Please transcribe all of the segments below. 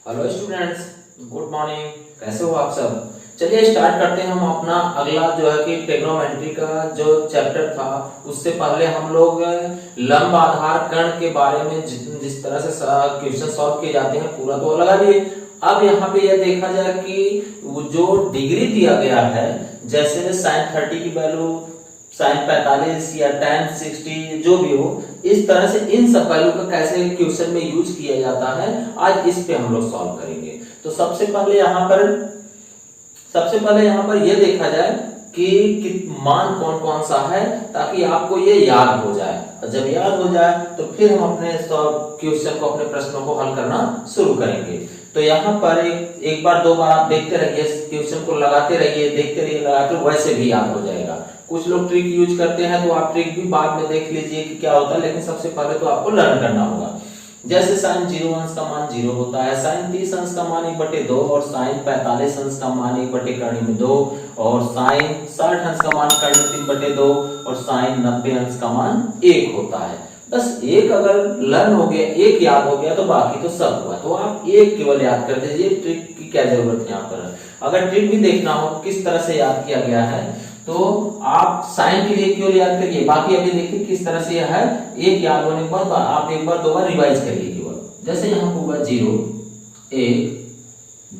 Hello students, good morning. कैसे हो आप सब? चलिए स्टार्ट करते हैं हम अपना अगला जो है कि ट्रिग्नोमेट्री का जो चैप्टर था। उससे पहले हम लोग लंब आधार कर्ण के बारे में जिस तरह से क्वेश्चन सॉल्व किए जाते हैं पूरा तो लगा लिए। अब यहाँ पे यह देखा जाए कि वो जो डिग्री दिया गया है, जैसे sin 30 की वैल्यू sin 45 या tan 60 जो भी हो, इस तरह से इन सब वैल्यू का कैसे क्वेश्चन में यूज किया जाता है, आज इस पे हम लोग सॉल्व करेंगे। तो सबसे पहले यहाँ पर यह देखा जाए कि मान कौन कौन सा है, ताकि आपको ये याद हो जाए। और जब याद हो जाए तो फिर हम अपने क्वेश्चन को, अपने प्रश्नों को हल करना शुरू करेंगे। तो यहाँ पर एक बार दो बार आप देखते रहिए, क्वेश्चन को लगाते रहिए, देखते रहिए, लगाते वैसे भी याद हो जाएगा। कुछ लोग ट्रिक यूज करते हैं, तो आप ट्रिक भी बाद में देख लीजिए कि क्या होता है, लेकिन सबसे पहले तो आपको लर्न करना होगा। जैसे sin 0 अंश का मान 0 होता है, sin 30 अंश का मान 1/2 और sin 45 अंश का मान 1/2 और sin 60 अंश का मान 3/2 और sin 90 अंश का मान 1 होता है। बस एक अगर लर्न हो गया, एक याद हो गया, तो बाकी तो सब हुआ। तो आप एक केवल याद कर दीजिए, ट्रिक की क्या जरूरत है यहाँ पर। अगर ट्रिक भी देखना हो किस तरह से याद किया गया है, तो आप साइन के लिए केवल याद करिए, बाकी अभी देखिए किस तरह से यह है। एक याद होने के बाद आप एक बार दो बार रिवाइज करिए केवल। जैसे यहाँ होगा 0 1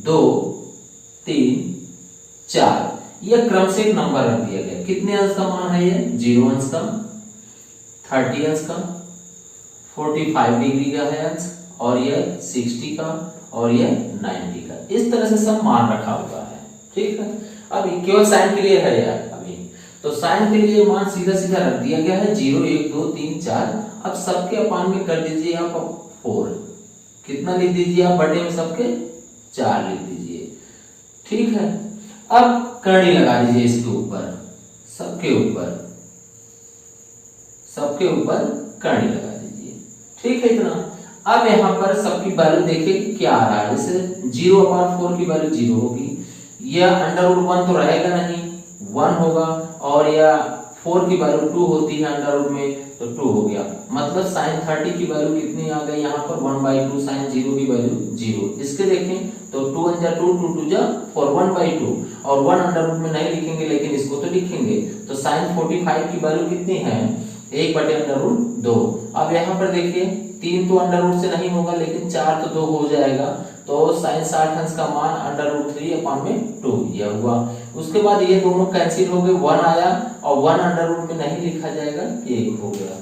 2 3 4, यह क्रम से एक नंबर रख दिया गया। कितने अंश का मान है ये? 0 अंश का, 30 अंश का, 45 डिग्री का है अंश, और यह 60 का, और यह 90 का। इस तरह से सब मान रखा हुआ है। ठीक है, अब केवल साइन के लिए है यार अभी। तो साइन के लिए मान सीधा सीधा रख दिया गया है 0 1 2 3 4। अब सबके अपान में कर दीजिए आप 4। कितना लिख दीजिए आप? बटे में सबके 4 लिख दीजिए। ठीक है, अब करनी लगा दीजिए इसके ऊपर, सबके ऊपर करनी लगा दीजिए। ठीक है, इतना। अब यहाँ पर सबकी वैल्यू देखिए क्या आ रहा है। जैसे 0/4 की वैल्यू 0 होगी, यह √1 तो रहेगा नहीं, 1 होगा, और यह 4 की वैल्यू 2 होती है अंडर में, तो 2 हो गया। मतलब sin 30 की वैल्यू कितनी आ गई यहाँ पर? 1/2। sin 0 की वैल्यू 0। इसके देखें तो 2 1 जा 2, 2 2 जा 4, 1/2, और 1 अंडर में नहीं लिखेंगे, लेकिन इसको तो लिखेंगे। तो sin 45 की वैल्यू कितनी है? 1/√2। अब यहाँ पर देखिए 3 तो अंडर से नहीं होगा, लेकिन 4 तो 2 हो जाएगा। तो sin 60 अंश का मान √3/2 यह हुआ। उसके बाद ये दोनों कैंसिल हो गए, 1 आया, और 1 अंडर में नहीं लिखा जाएगा, 1 हो गया।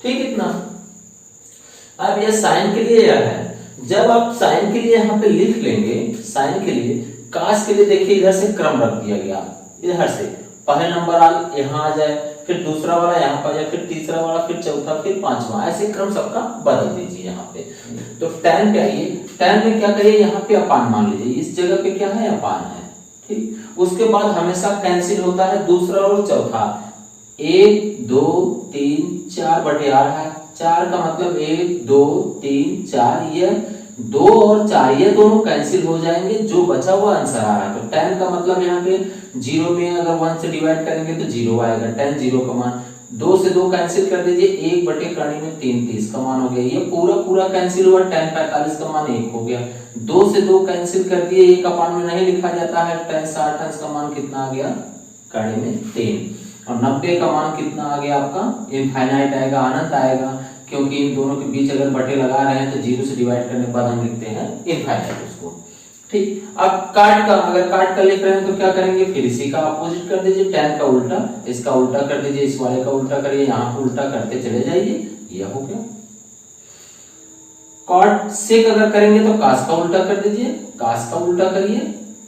ठीक, इतना। अब यह साइन के लिए यह है। जब आप साइन के लिए यहाँ पे लिख लेंगे, साइन के लिए, कास के लिए देखिए इधर से क्रम रख दिया गया। इधर से पहले नंबर यहाँ आ जाए, फिर दूसरा वाला यहाँ पर आ जाए, फिर तीसरा वाला, फिर चौथा, फिर पांचवा, ऐसे क्रम सबका बदल दीजिए यहाँ पे। तो tan पे आइए, tan में क्या करिए, यहाँ पे अपान मान लीजिए, इस जगह पे क्या है? अपान है। ठीक, उसके बाद हमेशा कैंसिल होता है दूसरा और चौथा। 1 2 3 4 बटे आ रहा है, 4 का मतलब 1 2 3 4, ये 2 और 4 ये दोनों कैंसिल हो जाएंगे, जो बचा हुआ आंसर आ रहा है। तो tan का मतलब यहाँ पे 0 में अगर 1 से डिवाइड करेंगे तो 0 आएगा। tan 0 का मान 2 से 2 कैंसिल कर दीजिए, 1/3 में 3 30 का मान हो गया। ये पूरा कैंसिल हुआ, tan 45 का मान 1 हो गया। 2 से 2 कैंसिल कर दिए, 1 अपान में नहीं लिखा जाता है। tan 60 अंश का मान कितना आ गया? करनी में 3। और 90 का मान कितना आ गया आपका? इनफाइनाइट आएगा, अनंत आएगा, क्योंकि इन दोनों के बीच अगर बटे लगा रहे हैं तो 0 से डिवाइड करने के बाद हम लिखते हैं इनफाइनाइट उसको। ठीक, अब अगर काट कर लिख रहे हैं तो क्या करेंगे? फिर इसी का अपोजिट कर दीजिए, tan का उल्टा, इसका उल्टा कर दीजिए, इस वाले का उल्टा करिए, यहाँ पे उल्टा करते चले जाइए, यह हो गया। कॉट सेक अगर करेंगे तो कास का उल्टा कर दीजिए, कास का उल्टा करिए,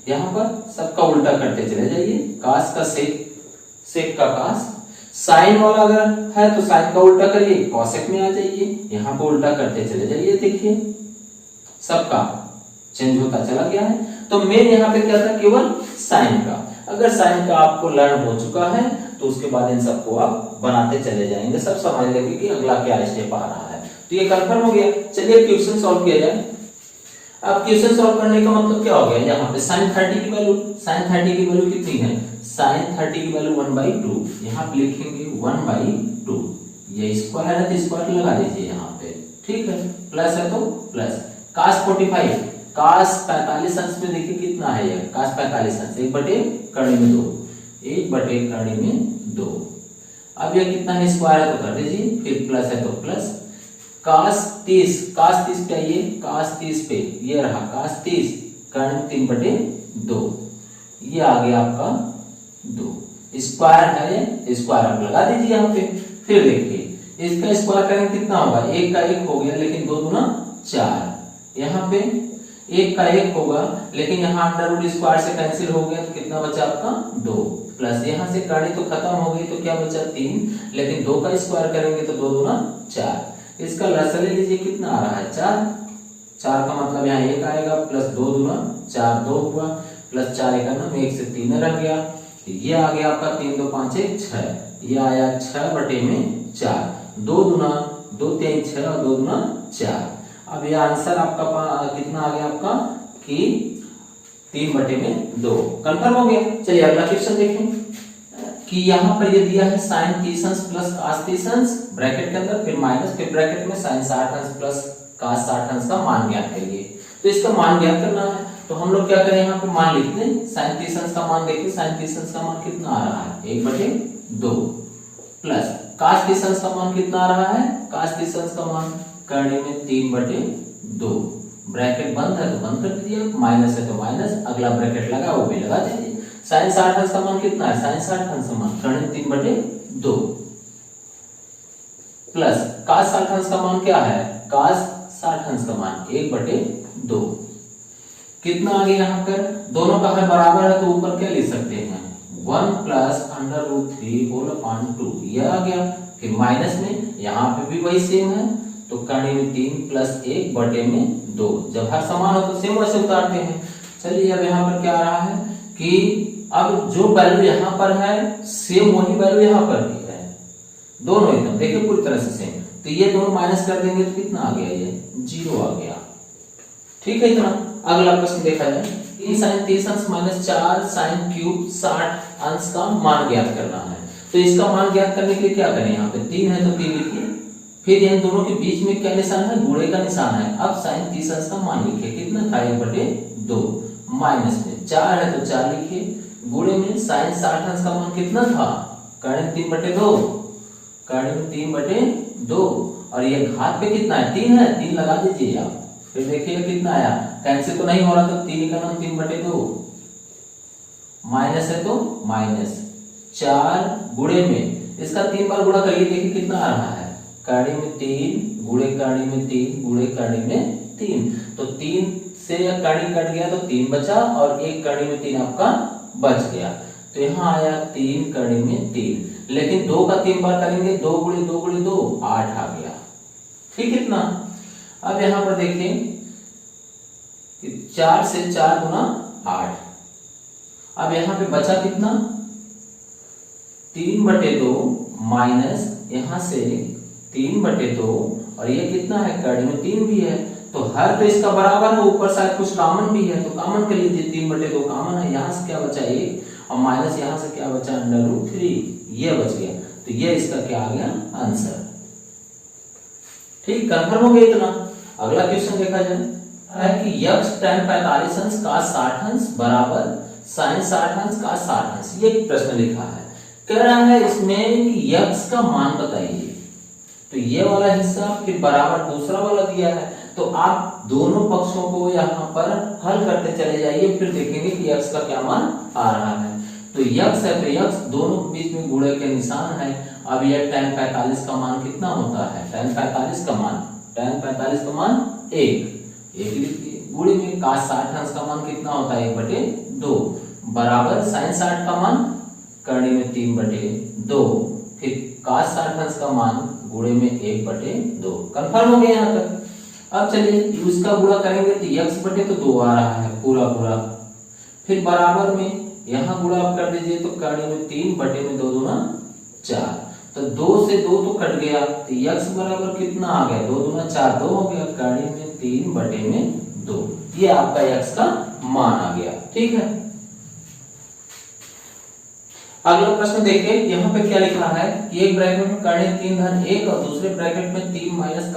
यहाँ पर सबका उल्टा करते चले जाइए, कास का सेक, सेक का कास। साइन वाला अगर है तो साइन का उल्टा करिए, कॉसेक में आ जाइए, यहाँ पे उल्टा करते चले जाइए। देखिए सबका चेंज होता चला गया है। तो मेन यहाँ पे क्या था? केवल साइन का। अगर साइन का आपको लर्न हो चुका है तो उसके बाद इन सबको आप बनाते चले जाएंगे, सब समझ लेंगे कि अगला क्या स्टेप आ रहा है। तो ये कंफर्म हो गया। चलिए क्वेश्चन सॉल्व किया जाए। अब क्वेश्चन सॉल्व करने का मतलब क्या हो गया? यहाँ पे sin 30 की वैल्यू, sin 30 की वैल्यू कितनी है? sin 30 की वैल्यू 1/2, यहाँ पे लिखेंगे 1/2। ये स्क्वायर है तो स्क्वायर लगा दीजिए यहाँ पे। ठीक है, प्लस है तो प्लस। cos 45 cos 45 अंश में देखिए कितना है ये cos 45 अंश 1/2 1/2 अब ये कितना है स्क्वायर है तो कर दीजिए, फिर प्लस है तो प्लस cos 30 क्या ये cos 30 पे ये रहा cos 30 कर्ण 3/2 ये आ गया आपका 2 स्क्वायर है ये स्क्वायर आप लगा दीजिए यहाँ पे। फिर देखिए इसका स्क्वायर करेंगे कितना होगा 1 का 1 हो गया लेकिन 2 दूना 4 यहाँ पे 1 का 1 होगा लेकिन यहाँ अंडर रूट स्क्वायर से कैंसिल हो गया तो कितना बचा आपका 2 प्लस यहाँ से कड़ी तो खत्म हो गई तो क्या बचा 3 लेकिन 2 का स्क्वायर करेंगे तो 2 दूना 4 इसका लसा ले लीजिए कितना आ रहा है 4 का मतलब यहाँ 1 आएगा प्लस 2 दूना 4 2 हुआ प्लस 4 1 ना 1 से 3 रह गया ये आ गया आपका 3 2 5 1 6 ये आया 6/4 2 दूना 2 3 6 और 2 दूना 4 अब ये आंसर आपका कितना आ गया आपका कि 3/2 कंफर्म हो गया। चलिए अगला क्वेश्चन देखें कि यहाँ पर ये दिया है sin 30 अंश प्लस cos 30 अंश ब्रैकेट के अंदर फिर माइनस फिर ब्रैकेट में sin 60 अंश प्लस cos 60 अंश का मान ज्ञात करिए। तो इसका मान ज्ञात करना है तो हम लोग क्या करें यहाँ पे मान लिख दें sin 30 अंश का मान देखिए sin 30 अंश का मान कितना आ रहा है 1/2 प्लस cos 30 अंश का मान कितना आ रहा है cos 30 अंश का मान करने में 3/2 ब्रैकेट बंद है तो बंद कर दीजिए माइनस है तो माइनस अगला ब्रैकेट लगा वो भी लगा दीजिए sin 60 अंश का मान कितना है sin 60 अंश का मान करने 3/2 प्लस cos 60 अंश का मान क्या है cos 60 अंश का मान 1/2 कितना आ गया यहाँ पर दोनों का है बराबर है तो ऊपर क्या लिख सकते हैं 1 plus under root 3 whole upon 2 ये आ गया फिर माइनस में यहाँ पे भी वही सेम है तो करने में 3 प्लस 1/2 जब हर समान हो तो सेम वैसे उतारते हैं। चलिए अब यहाँ पर क्या आ रहा है कि अब जो वैल्यू यहाँ पर है सेम वही वैल्यू यहाँ पर भी है दोनों एकदम देखिए पूरी तरह से सेम तो ये दोनों माइनस कर देंगे तो कितना आ गया ये 0 आ गया। ठीक है इतना अगला प्रश्न देखा जाए 3 sin 30 अंश माइनस 4 sin क्यूब 60 अंश का मान ज्ञात करना है। तो इसका मान ज्ञात करने के लिए क्या करें यहाँ पे 3 है तो 3 लिखिए फिर इन दोनों के बीच में क्या निशान है गुणे का निशान है। अब sin 30 अंश का मान लिखिए कितना था 1/2 माइनस में 4 है तो 4 लिखिए गुणे में sin 60 अंश का मान कितना था कर्ण 3/2 कर्ण में 3/2 और ये घात पे कितना है 3 है 3 लगा दीजिए आप फिर देखिएगा कितना आया कैंसिल तो नहीं हो रहा तो 3 का नाम 3/2 माइनस है तो माइनस 4 गुणे में इसका 3 बार गुणा करिए देखिए कितना आ रहा है कड़ी में 3 गुणे कड़ी में 3 गुणे कड़ी में 3 तो 3 से कड़ी कट गया तो 3 बचा और एक कड़ी में 3 आपका बच गया तो यहाँ आया 3 कड़ी में 3 लेकिन 2 का 3 बार करेंगे 2 गुणे 2 गुणे 2 8 आ गया। ठीक इतना अब यहां पर देखिए 4 से 4 गुना 8 अब यहां पे बचा कितना 3/2 माइनस यहां से 3/2 और ये कितना है कड़ी में 3 भी है तो हर तो इसका बराबर है ऊपर शायद कुछ कॉमन भी है तो कॉमन के लिए 3/2 कॉमन है यहां से क्या बचा 1 और माइनस यहां से क्या बचा अंडर रूट 3 ये बच गया तो ये इसका क्या आ गया आंसर। ठीक कंफर्म हो गया इतना। अगला क्वेश्चन देखा जाए है कि x tan 45 अंश cos 60 अंश बराबर sin 60 अंश cos 60 अंश ये प्रश्न लिखा है कह रहा है इसमें कि x का मान बताइए तो ये वाला हिस्सा फिर बराबर दूसरा वाला दिया है तो आप दोनों पक्षों को यहाँ पर हल करते चले जाइए फिर देखेंगे कि x का क्या मान आ रहा है तो x है तो x दोनों के बीच में गुणे के निशान है। अब ये tan 45 का मान कितना होता है tan 45 का मान 1 लिखिए गुणे में cos 60 अंश का मान कितना होता है 1/2 बराबर sin 60 का मान करने में 3/2 फिर cos 60 अंश का मान गुणे में 1/2 कंफर्म हो गया यहाँ तक। अब चलिए इसका गुणा करेंगे तो x/2 आ रहा है पूरा फिर बराबर में यहाँ गुणा आप कर दीजिए तो करने में 3/2 दूना 4 तो 2 से 2 तो कट गया तो x बराबर कितना आ गया 2 दूना 4 2 हो गया कड़ी में 3/2 ये आपका x का मान आ गया। ठीक है अगला प्रश्न देखिए यहाँ पे क्या लिखा है कि एक ब्रैकेट में कड़ी 3 धन 1 और दूसरे ब्रैकेट में 3 माइनस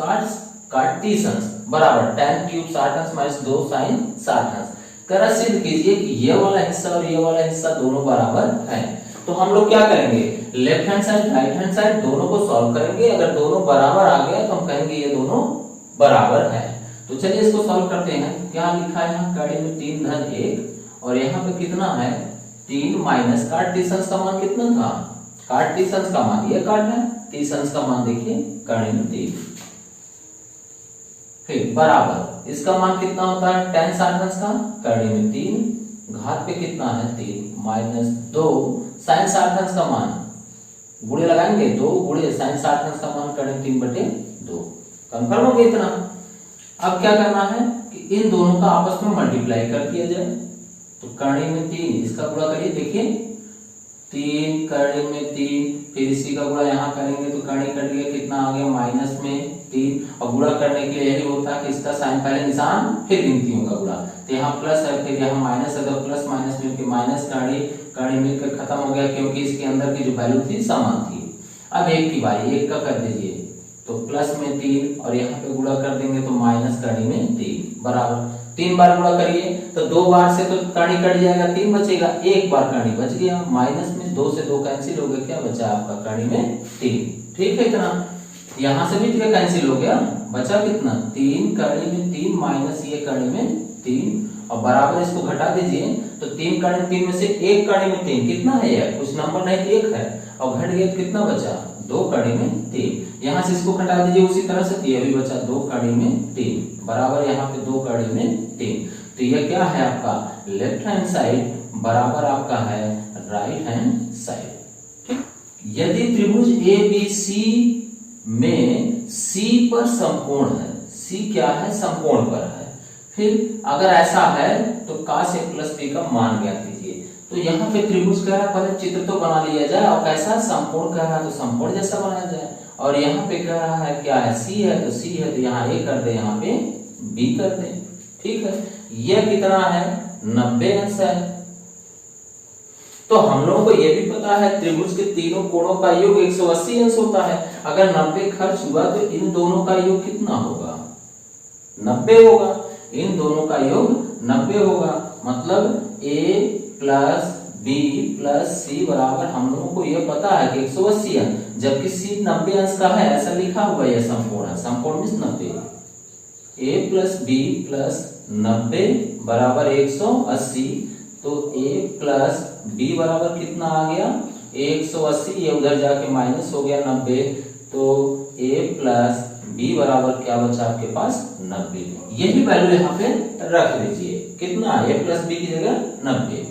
काट 30 अंश बराबर tan क्यूब 60 अंश माइनस 2 sin 60 अंश। करा सिद्ध कीजिए कि ये वाला हिस्सा और ये वाला हिस्सा दोनों बराबर है। तो हम लोग क्या करेंगे, left hand side right hand side दोनों को सॉल्व करेंगे। अगर दोनों बराबर आ गया तो हम कहेंगे ये दोनों बराबर है। तो चलिए इसको सॉल्व करते हैं। क्या लिखा है यहाँ, कड़ी में 3 धन 1 और यहाँ पे कितना है 3 माइनस कार्टेशियन का मान कितना था, कार्टेशियन का मान ये काट है, कार्टेशियन का मान देखिए कड़ी में 3, फिर बराबर इसका मान कितना होता है tan 60 का, कड़ी में 3 घात पे कितना है 3 माइनस 2 sin 60 का मान, गुणे लगाएंगे 2 गुणे sin 60 का मान कड़ी में 3/2। कंफर्म हो गया इतना। अब क्या करना है कि इन दोनों का आपस में मल्टीप्लाई कर दिया जाए। तो कड़ी में 3 इसका गुणा करिए, देखिए 3 कड़ी में 3, फिर इसी का गुणा यहाँ करेंगे तो कड़ी कट गया, कितना आ गया माइनस में 3। और गुणा करने के लिए यही होता है कि इसका साइन पहले निशान फिर गिनतियों का गुणा। तो यहाँ प्लस है फिर यहाँ माइनस है, तो प्लस माइनस मिलकर माइनस कड़ी मिलकर खत्म हो गया, क्योंकि इसके अंदर की जो वैल्यू थी समान थी। अब एक की बारी, एक का कर दीजिए तो प्लस में 3 और यहाँ पे गुणा कर देंगे तो माइनस कड़ी में 3 बराबर 3 बार गुणा करिए तो 2 बार से तो कड़ी कट जाएगा, 3 बचेगा, एक बार कड़ी बच गया, माइनस में 2 से 2 कैंसिल हो गया, क्या बचा आपका कड़ी में 3। ठीक है इतना, यहाँ से भी कैंसिल हो गया, बचा कितना 3 कड़ी में 3 माइनस ये कड़ी में 3 और बराबर इसको घटा दीजिए तो 3 कड़ी में 3 में से 1 कड़ी में 3 कितना है यार, कुछ नंबर नहीं 1 है और घट गया कितना बचा 2 कड़ी में 3। यहाँ से इसको घटा दीजिए उसी तरह से, ये भी बचा 2 कड़ी में 3 बराबर यहाँ पे 2 कड़ी में 3। तो ये क्या है आपका लेफ्ट हैंड साइड बराबर आपका है राइट हैंड साइड। ठीक, यदि त्रिभुज ABC में C पर समकोण है, C क्या है समकोण पर है, फिर अगर ऐसा है तो cos A प्लस B का मान ज्ञात कीजिए। तो यहाँ पे त्रिभुज कह रहा है पहले चित्र तो बना लिया जाए और कैसा समकोण कह रहा है तो समकोण जैसा बनाया जाए। और यहाँ पे कह रहा है क्या है C है तो C है तो यहाँ A कर दे, यहाँ पे B कर दे। ठीक है, यह कितना है 90 अंश है। तो हम लोगों को यह भी पता है त्रिभुज के तीनों कोणों का योग 180 अंश होता है। अगर 90 खर्च हुआ तो इन दोनों का योग कितना होगा 90 होगा, इन दोनों का योग 90 होगा। मतलब A plus B plus C बराबर हम लोगों को यह पता है कि 180 अंश, जबकि C 90 अंश का है ऐसा लिखा हुआ है, समकोण है, समकोण means 90। A plus B plus 90 बराबर 180, तो A प्लस B बराबर कितना आ गया 180, ये उधर जाके माइनस हो गया 90, तो A प्लस B बराबर क्या बचा आपके पास 90। यही वैल्यू यहाँ पे रख लीजिए, कितना A प्लस B की जगह 90।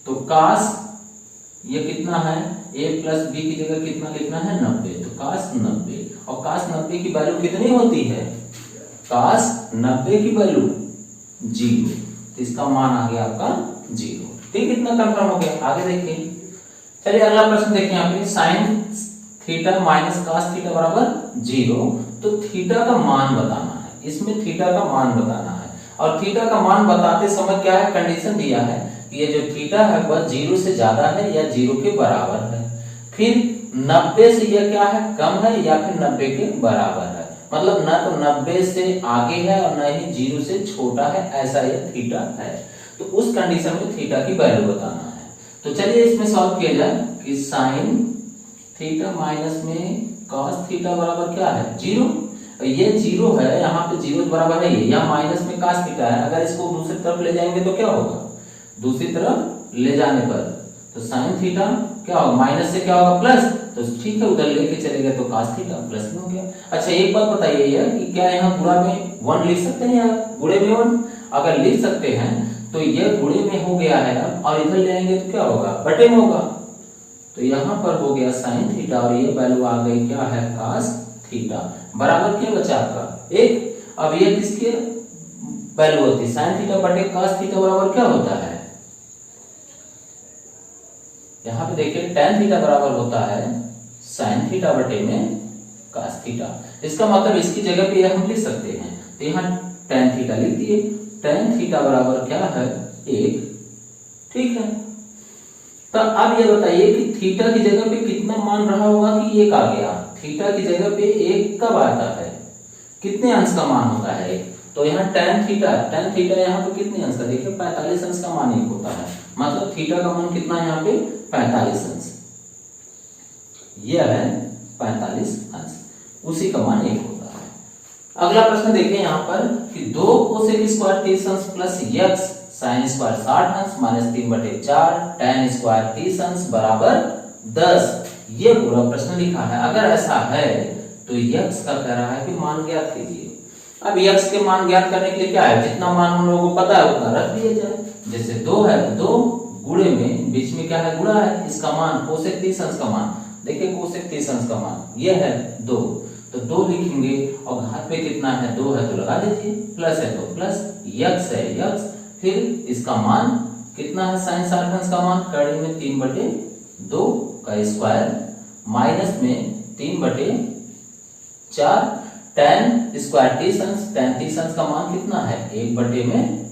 तो cos ये कितना है A प्लस B की जगह कितना लिखना है 90, तो cos 90 और cos 90 की वैल्यू कितनी होती है, cos 90 की वैल्यू 0, तो इसका मान आ गया आपका 0। ठीक, इतना कंफर्म हो गया। आगे देखिए, चलिए अगला प्रश्न देखिए यहाँ पे sin theta minus cos theta बराबर 0। तो थीटा का मान बताना है, इसमें थीटा का मान बताना है और थीटा का मान बताते समय क्या है कंडीशन दिया है कि ये जो थीटा है वह 0 से ज्यादा है या 0 के बराबर है, फिर 90 से यह क्या है कम है या फिर 90 के बराबर है। मतलब ना तो 90 से आगे है और ना ही 0 से छोटा है, ऐसा यह थीटा है। तो उस कंडीशन में थीटा की वैल्यू बताना है। तो चलिए इसमें सॉल्व किया जाए कि साइन थीटा माइनस में कॉस थीटा बराबर क्या है 0। ये 0 है, यहाँ पे 0 बराबर है ये, यहाँ माइनस में cos थीटा है। अगर इसको दूसरी तरफ ले जाएंगे तो क्या होगा, दूसरी तरफ ले जाने पर तो साइन थीटा क्या होगा माइनस से क्या होगा प्लस, तो ठीक है उधर लेके चले गए तो cos थीटा प्लस में हो गया। अच्छा एक बात बताइए यार कि क्या यहाँ गुणा में 1 लिख सकते हैं यार, गुणे में 1 अगर लिख सकते हैं तो ये गुणे में हो गया है और इधर ले आएंगे तो क्या होगा बटे में होगा। तो यहाँ पर हो गया साइन थीटा और ये वैल्यू आ गई क्या है cos थीटा बराबर क्या बचा आपका 1। अब ये किसकी वैल्यू होती है साइन थीटा बटे cos थीटा बराबर क्या होता है, यहाँ पे देखिए tan थीटा बराबर होता है साइन थीटा बटे में cos थीटा। इसका मतलब इसकी जगह पे हम लिख सकते हैं, तो यहाँ tan थीटा लिख दिए, tan थीटा बराबर क्या है 1। ठीक है, तो अब ये बताइए कि थीटा की जगह पे कितना मान रहा होगा कि 1 आ गया। थीटा की जगह पे 1 कब आता है, कितने अंश का मान होता है एक, तो यहाँ tan थीटा यहाँ पे कितने अंश का, देखिए 45 अंश का मान एक होता है, मतलब थीटा का मान कितना है यहाँ पे 45 अंश, यह है 45 अंश, उसी का मान एक होता है। अगला प्रश्न देखिए यहाँ पर कि 2 कोसेक स्क्वायर 30 अंश प्लस x साइन स्क्वायर 60 अंश माइनस 3/4 tan स्क्वायर 30 अंश बराबर 10, ये पूरा प्रश्न लिखा है। अगर ऐसा है तो x का कह रहा है कि मान ज्ञात कीजिए। अब x के मान ज्ञात करने के लिए क्या है, जितना मान हम लोगों को पता है उतना रख दिया जाए। जैसे 2 है तो 2 गुणे में बीच में क्या है, गुणा है, इसका मान कोसेक 30 अंश का मान, देखिए कोसेक 30 अंश का मान ये है 2, तो 2 लिखेंगे और घात पे कितना है 2 है तो लगा दीजिए, प्लस है तो प्लस, x है x, फिर इसका मान कितना है साइन 60 अंश का मान, कड़ी में 3/2 का स्क्वायर माइनस में 3/4 tan स्क्वायर 30 अंश, tan 30 अंश का मान कितना है 1 में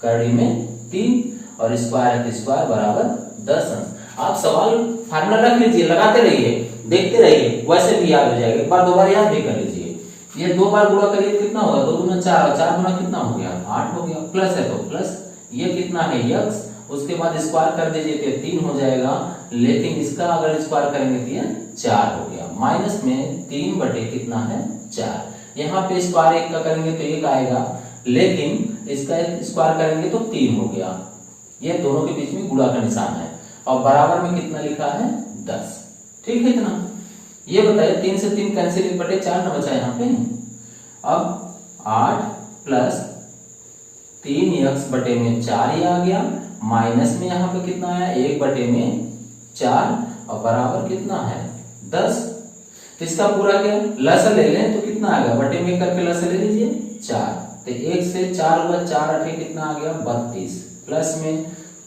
कड़ी में 3 और स्क्वायर है स्क्वायर बराबर 10 अंश। आप सवाल फार्मूला रख लीजिए, लगाते रहिए, देखते रहिए, वैसे भी याद हो जाएगा, एक बार दो बार याद भी कर लीजिए। ये 2 बार गुणा करिए कितना होगा, 2 दूना 4 और 4 गुना कितना हो गया 8 हो गया, प्लस है तो प्लस, ये कितना है x, उसके बाद स्क्वायर कर दीजिए तो 3 हो जाएगा, लेकिन इसका अगर स्क्वायर करेंगे तो ये 4 हो गया, माइनस में 3 बटे कितना है 4, यहाँ पे स्क्वायर 1 का करेंगे तो 1 आएगा, लेकिन इसका स्क्वायर करेंगे तो 3 हो गया, ये दोनों के बीच में गुणा का निशान है, और बराबर में कितना लिखा है 10, ठीक है इतना। ये बताइए 3 से 3 कैंसिल, 1/4 ना बचा यहाँ पे, अब 8 प्लस 3x बटे में 4 ये आ गया, माइनस में यहाँ पे कितना आया 1/4 और बराबर कितना है 10, तो इसका पूरा क्या लसागु ले लें तो कितना आ गया, बटे में करके लसागु ले लीजिए 4, तो 1 से 4 हुआ 4 8 कितना आ गया 32, प्लस में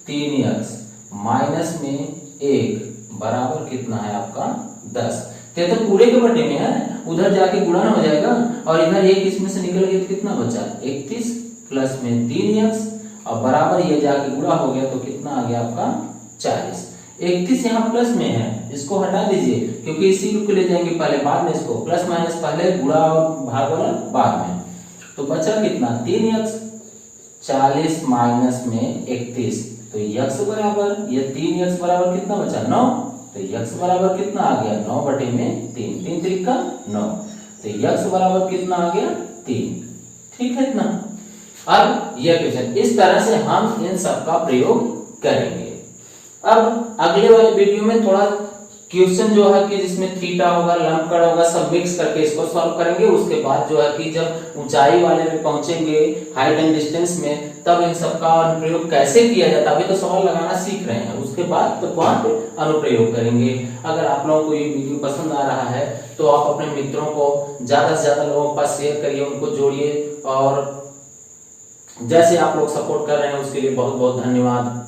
3x माइनस में 1 बराबर कितना है आपका 10, तो पूरे के बटे में है, उधर जाके गुणा हो जाएगा और इधर 1 इसमें से निकल गया तो कितना बचा 31 प्लस में 3x और बराबर ये जाके गुणा हो गया तो कितना आ गया आपका 40। 31 यहाँ प्लस में है, इसको हटा दीजिए क्योंकि इसी को ले जाएंगे पहले, बाद में इसको प्लस माइनस पहले, गुणा और भाग वाला बाद में, तो बचा कितना 3x, 40 माइनस में 31, तो x बराबर ये 3x बराबर कितना बचा 9, तो x बराबर कितना आ गया 9 बटे में 3, 3 3 का 9, तो x बराबर कितना आ गया 3, ठीक है इतना। अब यह क्वेश्चन इस तरह से हम इन सब का प्रयोग करेंगे। अब अगले वाले वीडियो में थोड़ा क्वेश्चन जो है कि जिसमें थीटा होगा, लंबकड़ होगा, सब मिक्स करके इसको सॉल्व करेंगे। उसके बाद जो है कि जब ऊंचाई वाले में पहुंचेंगे, हाइट एंड डिस्टेंस में, तब इन सब का अनुप्रयोग कैसे किया जाता है, अभी तो सवाल लगाना सीख रहे हैं, उसके बाद तो वहां पे अनुप्रयोग करेंगे। अगर आप लोगों को ये वीडियो पसंद आ रहा है तो आप अपने मित्रों को ज्यादा से ज्यादा लोगों के पास शेयर करिए, उनको जोड़िए, और जैसे आप लोग सपोर्ट कर रहे हैं उसके लिए बहुत बहुत धन्यवाद।